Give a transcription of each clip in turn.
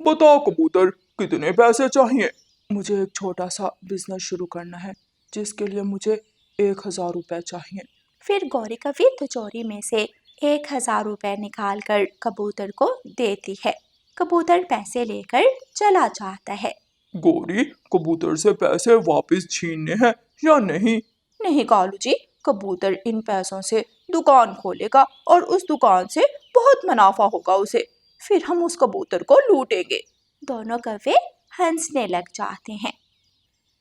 बताओ कबूतर, कितने पैसे चाहिए? मुझे एक छोटा सा बिजनेस शुरू करना है, जिसके लिए मुझे 1,000 रुपए चाहिए। फिर गौरी कवि तिजोरी में से 1,000 रुपए निकाल कर कबूतर को देती है। कबूतर पैसे लेकर चला जाता है। गौरी, कबूतर से पैसे वापस छीनने हैं या नहीं? नहीं कालू जी, कबूतर इन पैसों से दुकान खोलेगा और उस दुकान से बहुत मुनाफा होगा उसे। फिर हम उस कबूतर को लूटेंगे। दोनों कौवे हंसने लग जाते हैं।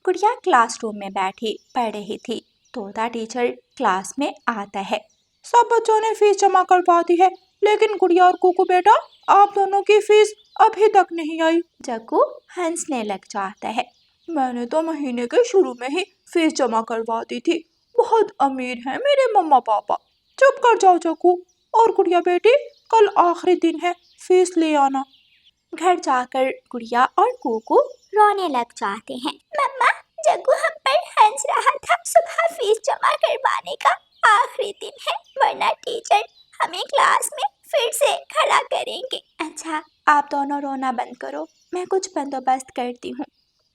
गुड़िया क्लासरूम में बैठी पढ़ रही थी। तोता टीचर क्लास में आता है। सब बच्चों ने फीस जमा करवा दी है, लेकिन गुड़िया और कुकू बेटा, आप दोनों की फीस अभी तक नहीं आई। जग्गू हंसने लग जाता है। मैंने तो महीने के शुरू में ही फीस जमा करवा दी थी। बहुत अमीर हैं मेरे मम्मा पापा। चुप कर जाओ जग्गू। और गुड़िया बेटी, कल आखिरी दिन है, फीस ले आना। घर जाकर गुड़िया और कुकू रोने लग जाते हैं। मम्मा, जग्गू हम पर हंस रहा था। सुबह फीस जमा करवाने का आखिरी दिन है, वरना टीचर हमें क्लास में फिर से खड़ा करेंगे। अच्छा, आप दोनों रोना बंद करो, मैं कुछ बंदोबस्त करती हूँ।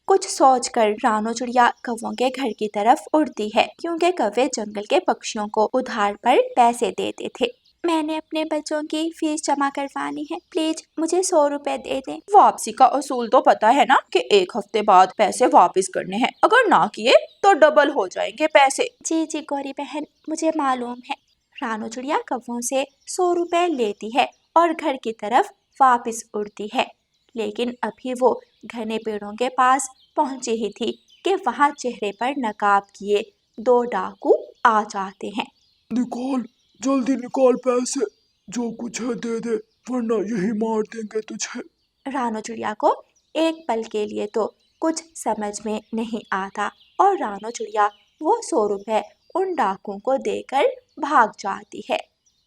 कुछ सोचकर रानो चिड़िया कौवों के घर की तरफ उड़ती है, क्योंकि कौवे जंगल के पक्षियों को उधार पर पैसे देते थे। मैंने अपने बच्चों की फीस जमा करवानी है, प्लीज मुझे 100 रुपए दे दें। वापसी का असूल तो पता है ना कि 1 हफ्ते बाद पैसे वापस करने हैं। अगर ना किए तो डबल हो जाएंगे पैसे। जी जी गौरी बहन, मुझे मालूम है। रानो चिड़िया कौवों से 100 रुपए लेती है और घर की तरफ वापस उड़ती है। लेकिन अभी वो घने पेड़ों के पास पहुंची ही थी कि वहां चेहरे पर नकाब किए 2 डाकू आ जाते हैं। निकाल, जल्दी निकाल पैसे, जो कुछ है दे दे, वरना यही मार देंगे तुझे। रानो चिड़िया को एक पल के लिए तो कुछ समझ में नहीं आता और रानो चिड़िया वो 100 रुपए उन डाकुओं को देकर भाग जाती है।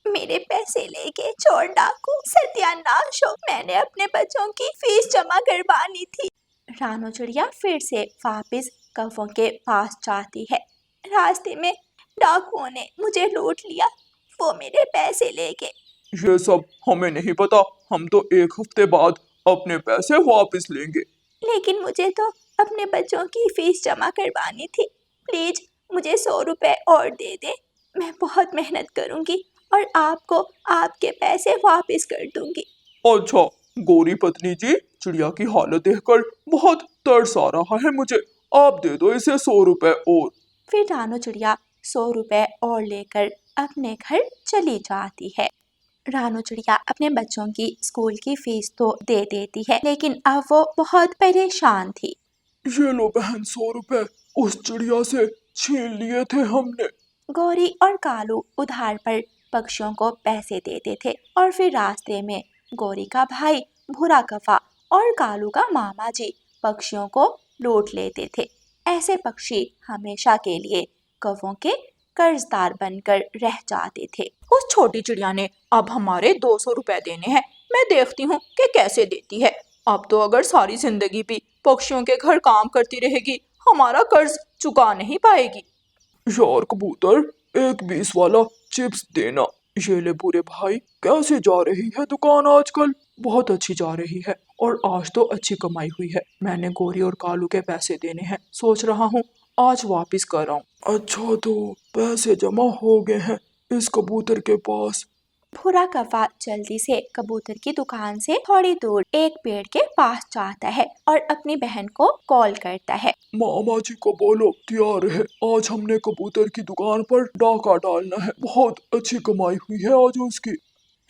मेरे पैसे लेके चोर डाकू, सत्यानाश हो, मैंने अपने बच्चों की फीस जमा करवानी थी। रानो चिड़िया फिर से वापस कौवों के पास जाती है। रास्ते में डाकुओं ने मुझे लूट लिया, वो मेरे पैसे लेके। ये सब हमें नहीं पता, हम तो 1 हफ्ते बाद अपने पैसे वापस लेंगे। लेकिन मुझे तो अपने बच्चों की फीस जमा करवानी थी, प्लीज मुझे 100 रुपए और दे दे। मैं बहुत मेहनत करूंगी और आपको आपके पैसे वापस कर दूंगी। अच्छा, गोरी पत्नी जी, चिड़िया की हालत देखकर बहुत तरस आ रहा है मुझे। आप दे दो इसे 100 रुपए और। फिर रानो चिड़िया 100 रुपए और लेकर अपने घर चली जाती है। रानो चिड़िया अपने बच्चों की स्कूल की फीस तो दे देती है, लेकिन अब वो बहुत परेशान थी। ये लो बहन, 100 रुपए उस चिड़िया से छीन लिए थे हमने। गौरी और कालू उधार पर पक्षियों को पैसे देते थे और फिर रास्ते में गौरी का भाई भूरा कौवा और कालू का मामा जी पक्षियों को लूट लेते थे। ऐसे पक्षी हमेशा के लिए कौवों के कर्जदार बनकर रह जाते थे। उस छोटी चिड़िया ने अब हमारे 200 रुपए देने हैं, मैं देखती हूँ कि कैसे देती है। अब तो अगर सारी जिंदगी भी पक्षियों के घर काम करती रहेगी, हमारा कर्ज चुका नहीं पाएगी। यार कबूतर, एक 20 वाला चिप्स देना। ये ले बुरे भाई, कैसे जा रही है दुकान आजकल? बहुत अच्छी जा रही है और आज तो अच्छी कमाई हुई है। मैंने गोरी और कालू के पैसे देने हैं, सोच रहा हूँ आज वापस कर आऊं। अच्छा, तो पैसे जमा हो गए हैं इस कबूतर के पास। भूरा कौवा जल्दी से कबूतर की दुकान से थोड़ी दूर एक पेड़ के पास जाता है और अपनी बहन को कॉल करता है। मामा जी को बोलो तैयार है, आज हमने कबूतर की दुकान पर डाका डालना है। बहुत अच्छी कमाई हुई है आज उसकी।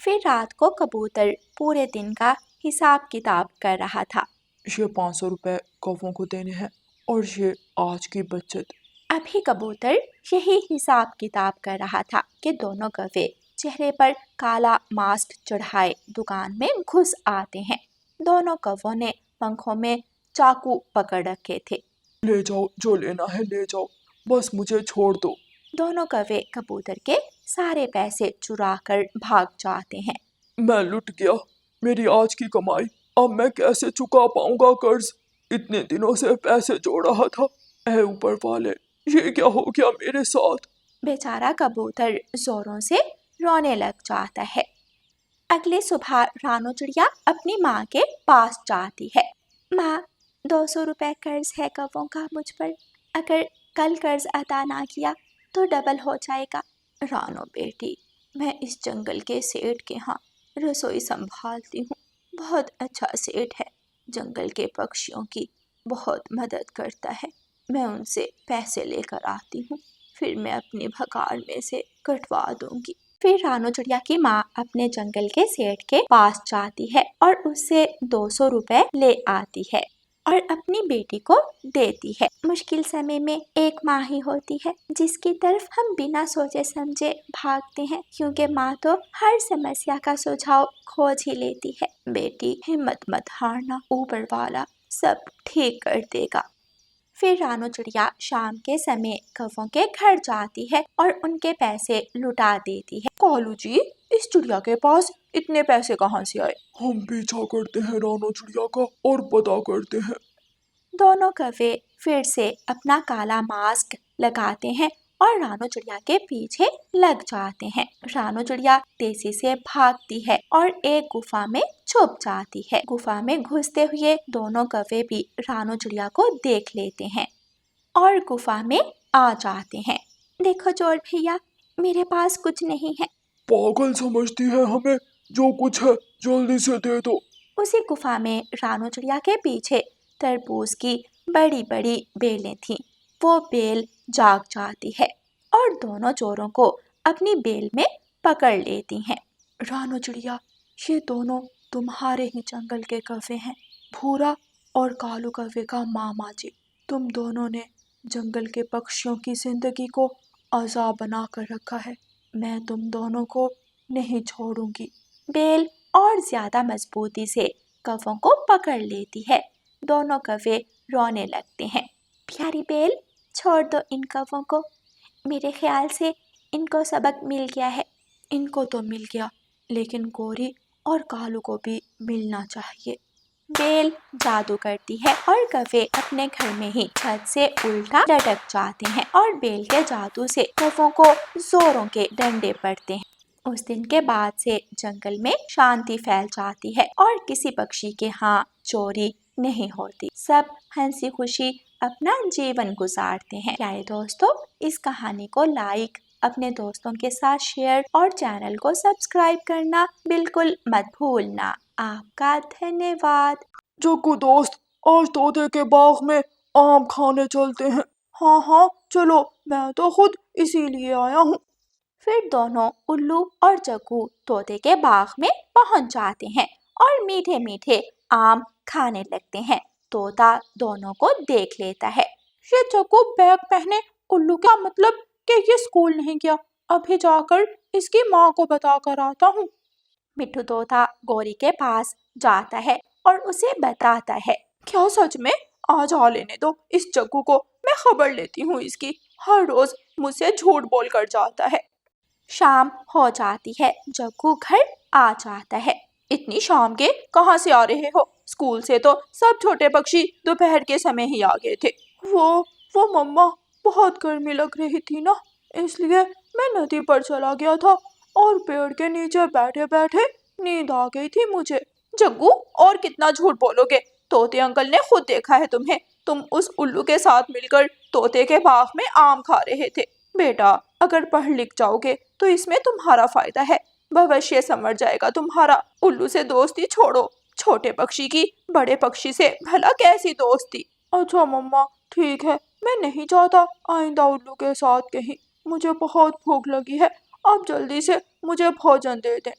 फिर रात को कबूतर पूरे दिन का हिसाब किताब कर रहा था। ये 500 रुपए कौवों को देने हैं और ये आज की बचत। अभी कबूतर यही हिसाब किताब कर रहा था कि दोनों कौवे चेहरे पर काला मास्क चढ़ाए दुकान में घुस आते हैं। दोनों कौवों ने पंखों में चाकू पकड़ रखे थे। ले जाओ, जो लेना है ले जाओ, बस मुझे छोड़ दो। दोनों कौवे कबूतर के सारे पैसे चुरा कर भाग जाते हैं। मैं लुट गया, मेरी आज की कमाई अब मैं कैसे चुका पाऊंगा कर्ज? इतने दिनों से पैसे जोड़ रहा था। ऐ ऊपर वाले, ये क्या हो गया मेरे साथ? बेचारा कबूतर जोरों से रोने लग जाता है। अगली सुबह रानू चिड़िया अपनी माँ के पास जाती है। माँ, 200 रुपए कर्ज है कौवों का मुझ पर। अगर कल कर्ज अदा ना किया तो डबल हो जाएगा। रानो बेटी, मैं इस जंगल के सेठ के यहाँ रसोई संभालती हूँ। बहुत अच्छा सेठ है, जंगल के पक्षियों की बहुत मदद करता है। मैं उनसे पैसे लेकर आती हूँ, फिर मैं अपनी भगाड़ में से कटवा दूंगी। फिर रानू चिड़िया की माँ अपने जंगल के सेठ के पास जाती है और उससे 200 रुपए ले आती है और अपनी बेटी को देती है। मुश्किल समय में एक माँ ही होती है जिसकी तरफ हम बिना सोचे समझे भागते हैं, क्योंकि माँ तो हर समस्या का सुझाव खोज ही लेती है। बेटी, हिम्मत मत हारना, ऊपर वाला सब ठीक कर देगा। फिर रानू चिड़िया शाम के समय कौवों के घर जाती है और उनके पैसे लुटा देती है। कालू जी, इस चिड़िया के पास इतने पैसे कहाँ से आए? हम पीछा करते हैं रानो चिड़िया का और पता करते हैं। दोनों कौवे फिर से अपना काला मास्क लगाते हैं और रानू चिड़िया के पीछे लग जाते हैं। रानू चिड़िया तेजी से भागती है और एक गुफा में छुप जाती है। गुफा में घुसते हुए दोनों कौवे भी रानू चिड़िया को देख लेते हैं और गुफा में आ जाते हैं। देखो चोर भैया, मेरे पास कुछ नहीं है। पागल समझती है हमें? जो कुछ है जल्दी से दे दो। उसी गुफा में रानू चिड़िया के पीछे तरबूज की बड़ी बड़ी बेलें थीं। वो बेल जाग जाती है और दोनों चोरों को अपनी बेल में पकड़ लेती हैं। रानो चिड़िया, ये दोनों तुम्हारे ही जंगल के कौवे हैं, भूरा और कालू कौवे का मामा जी। तुम दोनों ने जंगल के पक्षियों की जिंदगी को अज़ाब बना कर रखा है। मैं तुम दोनों को नहीं छोड़ूंगी। बेल और ज्यादा मजबूती से कौवों को पकड़ लेती है। दोनों कौवे रोने लगते हैं। प्यारी बेल, छोड़ दो इन कौवों को। मेरे ख्याल से इनको सबक मिल गया है। इनको तो मिल गया, लेकिन गोरी और कालू को भी मिलना चाहिए। बेल जादू करती है और कौवे अपने घर में ही छत से उल्टा लटक जाते हैं और बेल के जादू से कौवों को जोरों के डंडे पड़ते हैं। उस दिन के बाद से जंगल में शांति फैल जाती है और किसी पक्षी के यहाँ चोरी नहीं होती। सब हंसी खुशी अपना जीवन गुजारते हैं। प्यारे दोस्तों, इस कहानी को लाइक, अपने दोस्तों के साथ शेयर और चैनल को सब्सक्राइब करना बिल्कुल मत भूलना। आपका धन्यवाद। जग्गू दोस्त, आज तोते के बाग में आम खाने चलते हैं। हाँ हाँ चलो, मैं तो खुद इसीलिए आया हूँ। फिर दोनों उल्लू और जग्गू तोते के बाग में पहुंच जाते हैं और मीठे मीठे आम खाने लगते हैं। तोता दोनों को देख लेता है। ये जग्गू बैग पहने उल्लू, क्या मतलब कि ये स्कूल नहीं गया? अभी जाकर इसकी माँ को बता कर आता हूँ। मिट्ठू तोता गोरी के पास जाता है और उसे बताता है। क्या सच में? आज आ लेने दो इस जग्गू को, मैं खबर लेती हूँ इसकी। हर रोज मुझसे झूठ बोल कर जाता है। शाम हो जाती है। जग्गू घर आ जाता है। इतनी शाम के कहाँ से आ रहे हो? स्कूल से तो सब छोटे पक्षी दोपहर के समय ही आ गए थे। वो मम्मा, बहुत गर्मी लग रही थी ना, इसलिए मैं नदी पर चला गया था और पेड़ के नीचे बैठे बैठे नींद आ गई थी मुझे। जग्गू, और कितना झूठ बोलोगे? तोते अंकल ने खुद देखा है तुम्हें। तुम उस उल्लू के साथ मिलकर तोते के बाग में आम खा रहे थे। बेटा, अगर पढ़ लिख जाओगे तो इसमें तुम्हारा फायदा है। भविष्य संवर जाएगा तुम्हारा। उल्लू से दोस्ती छोड़ो। छोटे पक्षी की बड़े पक्षी से भला कैसी दोस्ती? अच्छा मम्मा, ठीक है, मैं नहीं चाहता आइंदा उल्लू के साथ कहीं। मुझे बहुत भूख लगी है, अब जल्दी से मुझे भोजन दे दें।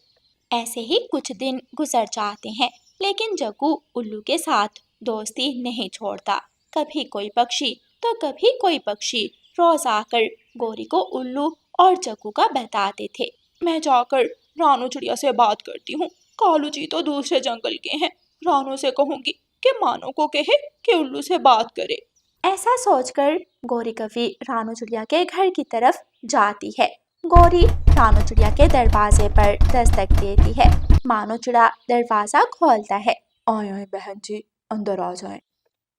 ऐसे ही कुछ दिन गुजर जाते हैं, लेकिन जग्गू उल्लू के साथ दोस्ती नहीं छोड़ता। कभी कोई पक्षी तो कभी कोई पक्षी रोज आकर गोरी को उल्लू और जग्गू का बताते थे। मैं जाकर रानू चिड़िया से बात करती हूँ। कालू जी तो दूसरे जंगल के हैं। रानू से कहूंगी कि मानो को कहे कि उल्लू से बात करे। ऐसा सोचकर गोरी कभी रानू चिड़िया के घर की तरफ जाती है। गोरी रानू चिड़िया के दरवाजे पर दस्तक देती है। मानो चिड़ा दरवाजा खोलता है। आए आए बहन जी, अंदर आ जाएं।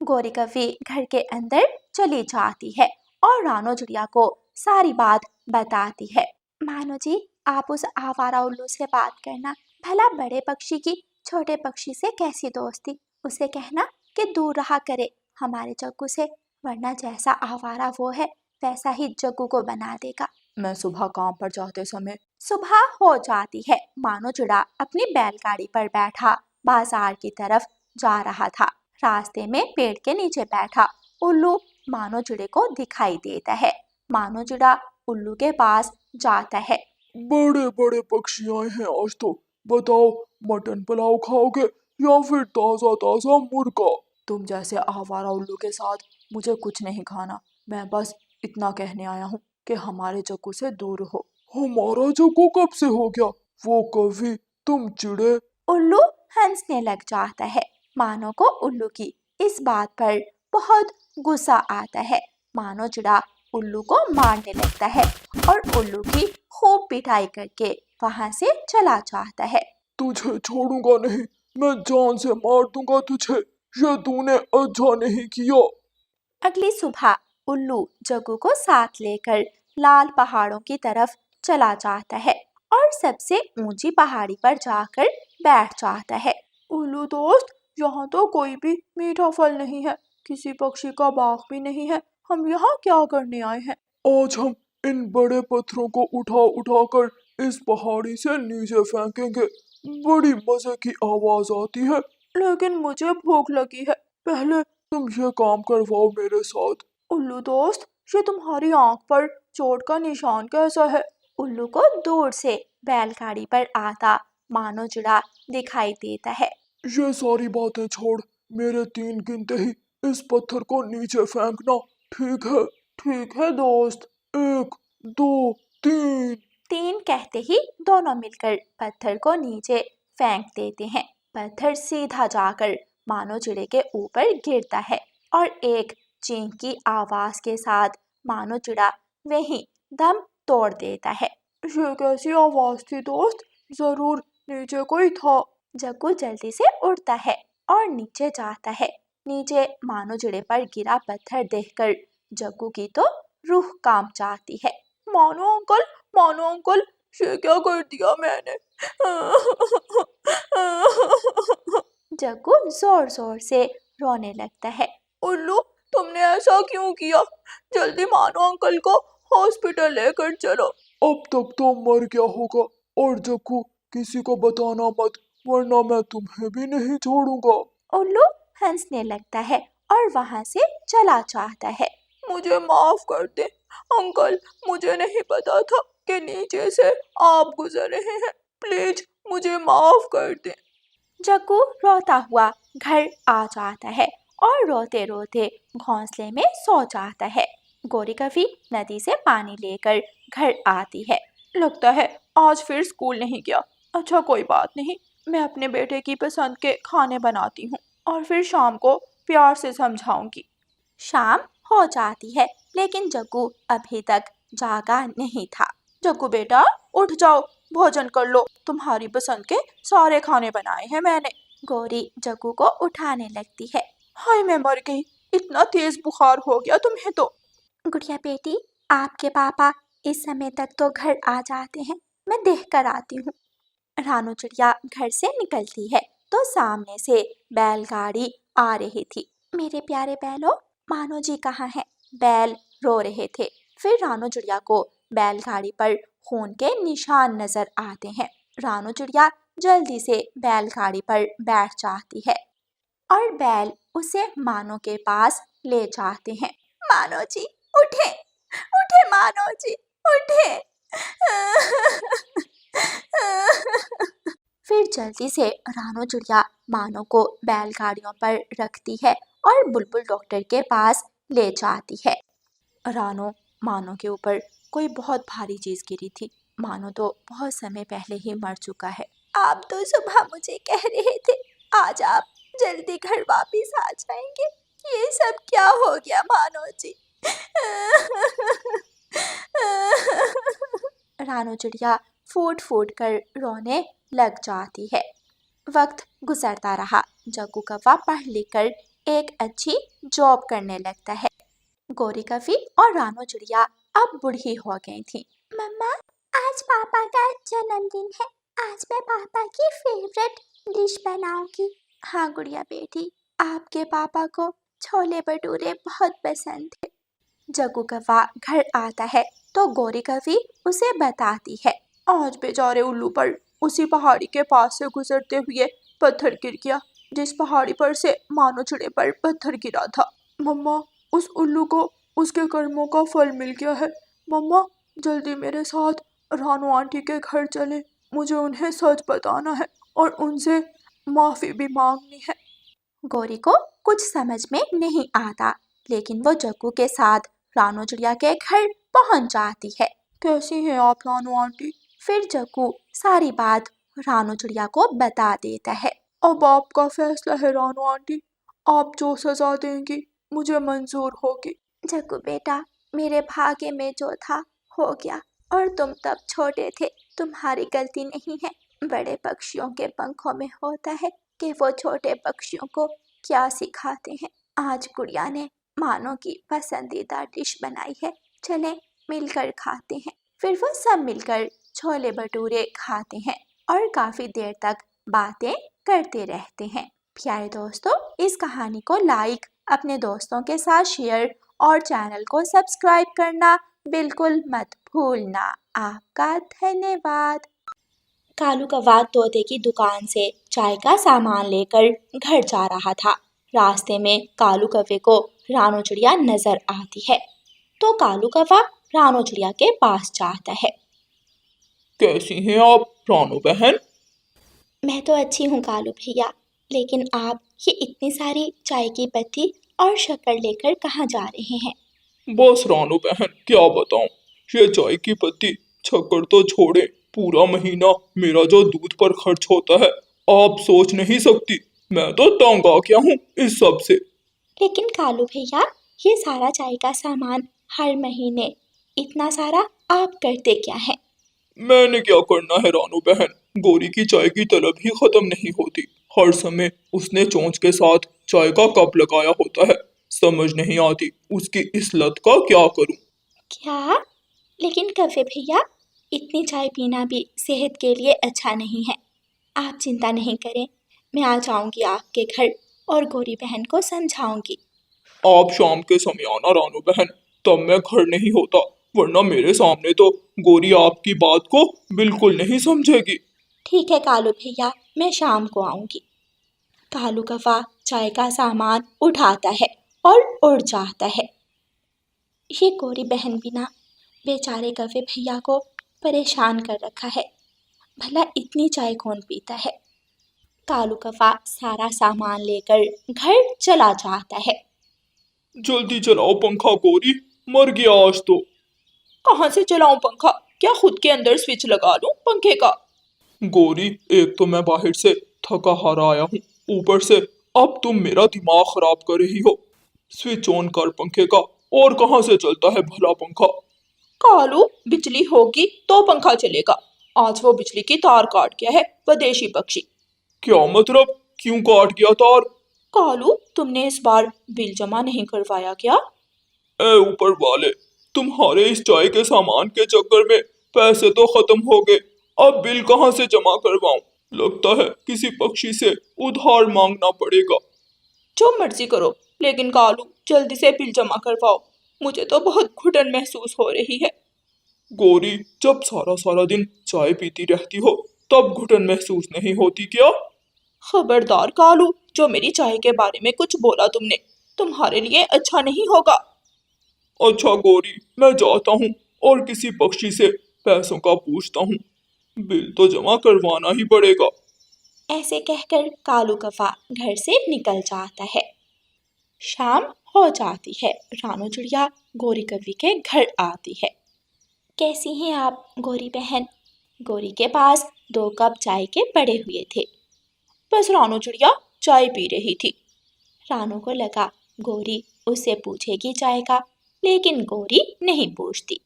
गोरी कभी घर के अंदर चली जाती है और रानू चिड़िया को सारी बात बताती है। मानो जी, आप उस आवारा उल्लू से बात करना, भला बड़े पक्षी की छोटे पक्षी से कैसी दोस्ती, उसे कहना कि दूर रहा करे हमारे जग्गू से, वरना जैसा आवारा वो है वैसा ही जग्गू को बना देगा। मैं सुबह काम पर जाते समय सुबह हो जाती है। मानो चिड़ा अपनी बैलगाड़ी पर बैठा बाजार की तरफ जा रहा था। रास्ते में पेड़ के नीचे बैठा उल्लू मानो चिड़े को दिखाई देता है। मानो चिड़ा उल्लू के पास जाता है। बड़े बड़े पक्षी आए हैं आज तो, बताओ मटन पुलाव खाओगे या फिर ताजा ताजा मुर्गा? तुम जैसे आवारा उल्लू के साथ मुझे कुछ नहीं खाना। मैं बस इतना कहने आया हूँ कि हमारे जग्गू से दूर हो। हमारा जग्गू कब से हो गया? वो कभी तुम चिड़े। उल्लू हंसने लग जाता है। मानो को उल्लू की इस बात पर बहुत गुस्सा आता है। मानो चिड़ा उल्लू को मारने लगता है और उल्लू की खूब पिटाई करके वहां से चला जाता है। तुझे छोड़ूंगा नहीं, मैं जान से मार दूंगा तुझे, ये तूने अच्छा नहीं किया। अगली सुबह उल्लू जग्गू को साथ लेकर लाल पहाड़ों की तरफ चला जाता है और सबसे ऊंची पहाड़ी पर जाकर बैठ जाता है। उल्लू दोस्त, यहाँ तो कोई भी मीठा फल नहीं है, किसी पक्षी का बाग भी नहीं है, हम यहाँ क्या करने आए हैं? आज हम इन बड़े पत्थरों को उठा उठा कर इस पहाड़ी से नीचे फेंकेंगे, बड़ी मजे की आवाज आती है। लेकिन मुझे भूख लगी है, पहले तुम ये काम करवाओ मेरे साथ। उल्लू दोस्त, ये तुम्हारी आंख पर चोट का निशान कैसा है? उल्लू को दूर से बैलगाड़ी पर आता मानो चिड़ा दिखाई देता है। ये सारी बातें छोड़, मेरे 3 गिनते ही इस पत्थर को नीचे फेंकना, ठीक है? ठीक है दोस्त। 1 2 3। 3 कहते ही दोनों मिलकर पत्थर को नीचे फेंक देते हैं। पत्थर सीधा जाकर मानो चिड़े के ऊपर गिरता है और एक चींक की आवाज के साथ मानो चिड़ा वहीं दम तोड़ देता है। ये कैसी आवाज थी दोस्त? जरूर नीचे कोई था। जग्गू जल्दी से उठता है और नीचे जाता है। नीचे मानो चिड़े पर गिरा पत्थर देखकर जग्गू की तो रूह कांप जाती है। मानो अंकल, ये क्या कर दिया मैंने? जग्गू जोर जोर से रोने लगता है। उल्लू, तुमने ऐसा क्यों किया? जल्दी मानो अंकल को हॉस्पिटल लेकर चलो। अब तक तो मर गया होगा, और जग्गू किसी को बताना मत, वरना मैं तुम्हें भी नहीं छोड़ूंगा। उल्लू हंसने लगता है और वहां से चला जाता है। मुझे माफ कर दे अंकल, मुझे नहीं पता था कि नीचे से आप गुजर रहे हैं, प्लीज मुझे माफ कर दे। जग्गू रोता हुआ घर आ जाता है और रोते रोते घोंसले में सो जाता है। गोरी कभी नदी से पानी लेकर घर आती है। लगता है आज फिर स्कूल नहीं गया। अच्छा कोई बात नहीं, मैं अपने बेटे की पसंद के खाने बनाती हूँ और फिर शाम को प्यार से समझाऊंगी। शाम हो जाती है लेकिन जग्गू अभी तक जागा नहीं था। जग्गू बेटा, उठ जाओ, भोजन कर लो, तुम्हारी पसंद के सारे खाने बनाए हैं मैंने। गोरी जग्गू को उठाने लगती है। हाय मैं मर गई, इतना तेज बुखार हो गया तुम्हें तो। गुड़िया बेटी, आपके पापा इस समय तक तो घर आ जाते हैं, मैं देख कर आती हूँ। रानू चिड़िया घर से निकलती है तो सामने से बैलगाड़ी आ रही थी। मेरे प्यारे बैलों, मानो जी कहाँ हैं? बैल रो रहे थे। फिर रानू चिड़िया को बैलगाड़ी पर खून के निशान नजर आते हैं। रानू चिड़िया जल्दी से बैलगाड़ी पर बैठ जाती है और बैल उसे मानो के पास ले जाते हैं। मानो जी उठे, उठे मानो जी, उठे। फिर जल्दी से रानू चिड़िया मानो को बैलगाड़ियों पर रखती है और बुलबुल डॉक्टर के पास ले जाती है। रानू, मानो के ऊपर कोई बहुत भारी चीज गिरी थी। मानो तो बहुत समय पहले ही मर चुका है। आप तो सुबह मुझे कह रहे थे आज आप जल्दी घर वापस आ जाएंगे, ये सब क्या हो गया मानो जी? रानू चिड़िया फूट फूट कर रोने लग जाती है। वक्त गुजरता रहा। जग्गू कौवा पढ़ लिख कर एक अच्छी जॉब करने लगता है। गोरी कभी और रानू चिड़िया अब बूढ़ी हो गई थी। मम्मा, आज पापा का जन्मदिन है, आज मैं पापा की फेवरेट डिश बनाऊंगी। हाँ गुड़िया बेटी, आपके पापा को छोले भटूरे बहुत पसंद है। जग्गू कौवा घर आता है तो गौरी कवि उसे बताती है, आज बेचारे उल्लू पर उसी पहाड़ी के पास से गुजरते हुए पत्थर गिर गया, जिस पहाड़ी पर से मानो चिड़े पर पत्थर गिरा था। मम्मा, उस उल्लू को उसके कर्मों का फल मिल गया है। मम्मा, जल्दी मेरे साथ रानू आंटी के घर चले, मुझे उन्हें सच बताना है और उनसे माफी भी मांगनी है। गौरी को कुछ समझ में नहीं आता, लेकिन वो जग्गू के साथ रानू चिड़िया के घर पहुंच जाती है। कैसी हैं आप रानू आंटी? फिर जग्गू सारी बात रानू चिड़िया को बता देता है। अब आपका फैसला है रानू आंटी, आप जो सजा देंगी मुझे मंजूर होगी। जग्गू बेटा, मेरे भाग्य में जो था हो गया, और तुम तब छोटे थे, तुम्हारी गलती नहीं है। बड़े पक्षियों के पंखों में होता है कि वो छोटे पक्षियों को क्या सिखाते हैं। आज गुड़िया ने मानो की पसंदीदा डिश बनाई है, चले मिलकर खाते हैं। फिर वो सब मिलकर छोले भटूरे खाते हैं और काफी देर तक बातें करते रहते हैं। प्यारे दोस्तों, इस कहानी को लाइक, अपने दोस्तों के साथ शेयर और चैनल को सब्सक्राइब करना बिल्कुल मत भूलना। आपका धन्यवाद। कालू कौवा तोते की दुकान से चाय का सामान लेकर घर जा रहा था। रास्ते में कालू कौवे को रानू चिड़िया नजर आती है, तो कालू कौवा रानू चिड़िया के पास जाता है। कैसी हैं आप रानू बहन? मैं तो अच्छी हूँ कालू भैया, लेकिन आप ये इतनी सारी चाय की पत्ती और शक्कर लेकर कहाँ जा रहे हैं? बस रानू बहन, क्या बताऊं, ये चाय की पत्ती शक्कर तो छोड़े, पूरा महीना मेरा जो दूध पर खर्च होता है आप सोच नहीं सकती। मैं तो तंग आ गया हूँ इस सब से। लेकिन कालू भैया, ये सारा चाय का सामान हर महीने इतना सारा आप करते क्या हैं? मैंने क्या करना है रानू बहन, गोरी की चाय की तलब ही खत्म नहीं होती। हर समय उसने चोंच के साथ चाय का कप लगाया होता है, समझ नहीं आती उसकी इस लत का क्या करूं। क्या? लेकिन कौवे भैया, इतनी चाय पीना भी सेहत के लिए अच्छा नहीं है। आप चिंता नहीं करें, मैं आ जाऊंगी आपके घर और गौरी बहन को समझाऊंगी। आप शाम के समय आना रानू बहन, तब मैं घर नहीं होता, वरना मेरे सामने तो गोरी आपकी बात को बिल्कुल नहीं समझेगी। ठीक है कालू भैया, मैं शाम को आऊंगी। कालू कौवा चाय का सामान उठाता है और उड़ जाता है। ये गौरी बहन भी ना बेचारे कौवे भैया को परेशान कर रखा है। भला इतनी चाय कौन पीता है? कालू कौवा सारा सामान लेकर घर चला जाता है। जल्दी चलाओ पंखा गोरी, मर गया आज तो। कहाँ से चलाऊं पंखा? क्या खुद के अंदर स्विच लगा लूं पंखे का? गोरी, एक तो मैं बाहर से थका हारा आया हूँ, ऊपर से अब तुम मेरा दिमाग खराब कर रही हो। स्विच ऑन कर पंखे का, और कहाँ से चलता है भला पंखा? कालू, बिजली होगी तो पंखा चलेगा। आज वो बिजली की तार काट गया है विदेशी पक्षी। क्या मतलब, क्यों काट गया तार? कालू, तुमने इस बार बिल जमा नहीं करवाया क्या? ए ऊपर वाले, तुम्हारे इस चाय के सामान के चक्कर में पैसे तो खत्म हो गए, अब बिल कहाँ से जमा करवाऊं? लगता है किसी पक्षी से उधार मांगना पड़ेगा। जो मर्जी करो, लेकिन कालू जल्दी से बिल जमा करवाओ, मुझे तो बहुत घुटन महसूस हो रही है। गोरी, जब सारा सारा दिन चाय पीती रहती हो तब घुटन महसूस नहीं होती क्या? खबरदार कालू, जो मेरी चाय के बारे में कुछ बोला तुमने, तुम्हारे लिए अच्छा नहीं होगा। अच्छा गोरी, मैं जाता हूँ और किसी पक्षी से पैसों का पूछता हूँ, बिल तो जमा करवाना ही पड़ेगा। ऐसे कहकर कालू कौवा घर से निकल जाता है। शाम हो जाती है। रानू चिड़िया गौरी कवि के घर आती है। कैसी हैं आप गौरी बहन? गौरी के पास 2 कप चाय के पड़े हुए थे। बस रानू चिड़िया चाय पी रही थी। रानू को लगा गौरी उससे पूछेगी चाय का, लेकिन गौरी नहीं पूछती।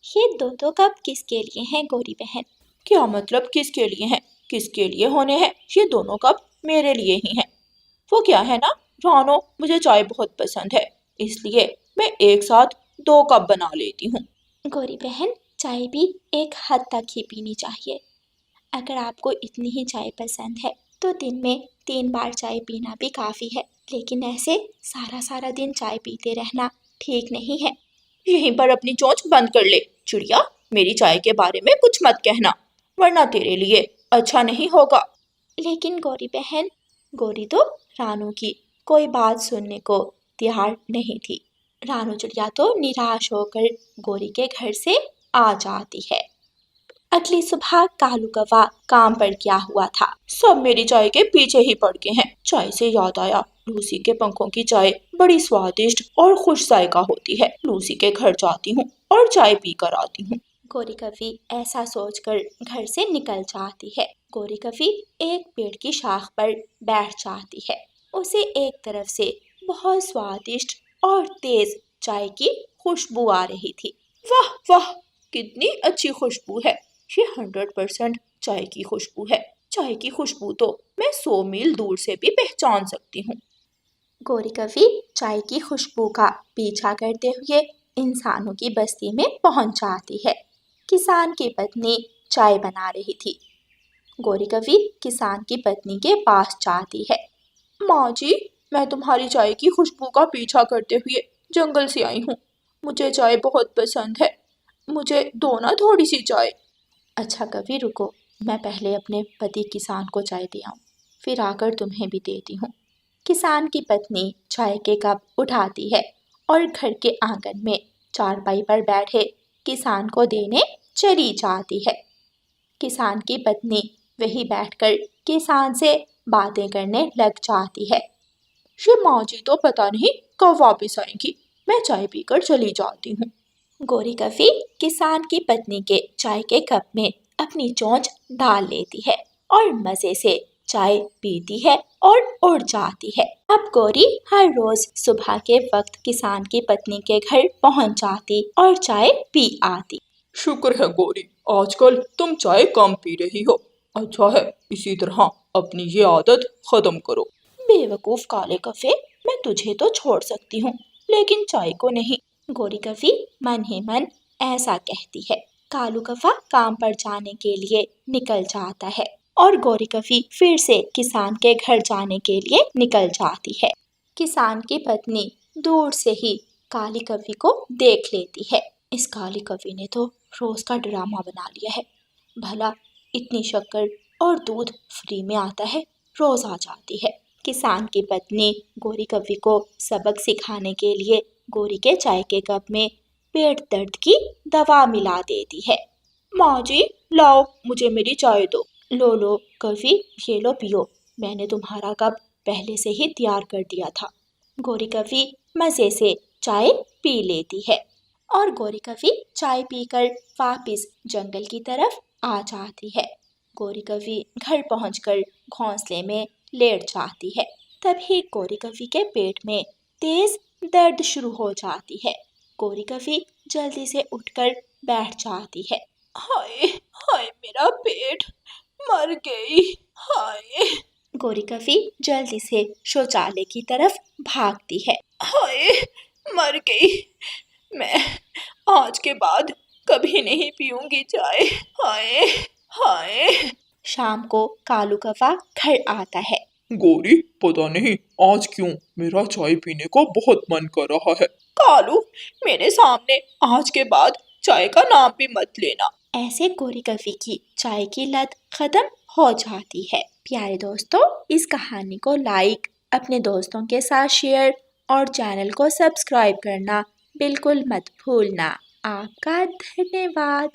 ये 2 कप किसके लिए हैं गौरी बहन? क्या मतलब किसके लिए हैं? किसके लिए होने हैं? ये दोनों कप मेरे लिए ही हैं। वो क्या है ना रानो, मुझे चाय बहुत पसंद है, इसलिए मैं एक साथ 2 कप बना लेती हूँ। गौरी बहन, चाय भी एक हद तक ही पीनी चाहिए। अगर आपको इतनी ही चाय पसंद है तो दिन में 3 बार चाय पीना भी काफ़ी है, लेकिन ऐसे सारा सारा दिन चाय पीते रहना ठीक नहीं है। यहीं पर अपनी चोंच बंद कर ले चिड़िया, मेरी चाय के बारे में कुछ मत कहना, वरना तेरे लिए अच्छा नहीं होगा। लेकिन गौरी बहन, गौरी तो रानू की कोई बात सुनने को तैयार नहीं थी। रानू चिड़िया तो निराश होकर गौरी के घर से आ जाती है। अगली सुबह कालू कौवा काम पर गया हुआ था। सब मेरी चाय के पीछे ही पड़ गए हैं। चाय से याद आया, लूसी के पंखों की चाय बड़ी स्वादिष्ट और खुश जायका होती है। लूसी के घर जाती हूँ और चाय पी कर आती हूँ। गौरी कवि ऐसा सोचकर घर से निकल जाती है। गौरी कवि एक पेड़ की शाख पर बैठ जाती है। उसे एक तरफ से बहुत स्वादिष्ट और तेज चाय की खुशबू आ रही थी। वाह वाह, कितनी अच्छी खुशबू है, ये 100% चाय की खुशबू है। चाय की खुशबू तो मैं 100 मील दूर से भी पहचान सकती हूँ। गौरी कवि चाय की खुशबू का पीछा करते हुए इंसानों की बस्ती में पहुंच जाती है। किसान की पत्नी चाय बना रही थी। गौरी कवि किसान की पत्नी के पास जाती है। माँ जी, मैं तुम्हारी चाय की खुशबू का पीछा करते हुए जंगल से आई हूँ। मुझे चाय बहुत पसंद है, मुझे दो ना थोड़ी सी चाय। अच्छा कवि रुको, मैं पहले अपने पति किसान को चाय दे आऊँ, फिर आकर तुम्हें भी देती हूँ। किसान की पत्नी चाय के कप उठाती है और घर के आंगन में चारपाई पर बैठे किसान को देने चली जाती है। किसान की पत्नी वहीं बैठकर किसान से बातें करने लग जाती है। ये माँ जी तो पता नहीं कब वापस आएंगी, मैं चाय पीकर चली जाती हूँ। गौरी कवि किसान की पत्नी के चाय के कप में अपनी चोंच डाल लेती है और मजे से चाय पीती है और उड़ जाती है। अब गौरी हर रोज सुबह के वक्त किसान की पत्नी के घर पहुंच जाती और चाय पी आती। शुक्र है गौरी, आजकल तुम चाय कम पी रही हो। अच्छा है, इसी तरह अपनी ये आदत खत्म करो। बेवकूफ काले कफे, मैं तुझे तो छोड़ सकती हूँ, लेकिन चाय को नहीं। गौरी कवि मन ही मन ऐसा कहती है। कालू कौवा काम पर जाने के लिए निकल जाता है और गौरी कवि फिर से किसान के घर जाने के लिए निकल जाती है। किसान की पत्नी दूर से ही काली कवि को देख लेती है। इस काली कवि ने तो रोज का ड्रामा बना लिया है। भला इतनी शक्कर और दूध फ्री में आता है, रोज आ जाती है। किसान की पत्नी गौरी कवि को सबक सिखाने के लिए गौरी के चाय के कप में पेट दर्द की दवा मिला देती है। माँ जी लाओ, मुझे मेरी चाय दो। लो लो कवि, ये लो पियो, मैंने तुम्हारा कप पहले से ही तैयार कर दिया था। गौरी कवि मजे से चाय पी लेती है और गौरी कवि चाय पीकर वापस जंगल की तरफ आ जाती है। गौरी कवि घर पहुंचकर घोंसले में लेट जाती है। तभी गौरी कवि के पेट में तेज दर्द शुरू हो जाती है। गौरी कवि जल्दी से उठकर बैठ जाती है। हाय हाय, मेरा पेट, मर गई, हाय। गौरी कवि जल्दी से शौचालय की तरफ भागती है। हाय, मर गई, मैं आज के बाद कभी नहीं पीऊंगी चाय, हाय हाय। शाम को कालू कौवा घर आता है। गौरी, पता नहीं आज क्यों मेरा चाय पीने को बहुत मन कर रहा है। कालू, मेरे सामने आज के बाद चाय का नाम भी मत लेना। ऐसे गौरी कवि की चाय की लत खत्म हो जाती है। प्यारे दोस्तों, इस कहानी को लाइक, अपने दोस्तों के साथ शेयर और चैनल को सब्सक्राइब करना बिल्कुल मत भूलना। आपका धन्यवाद।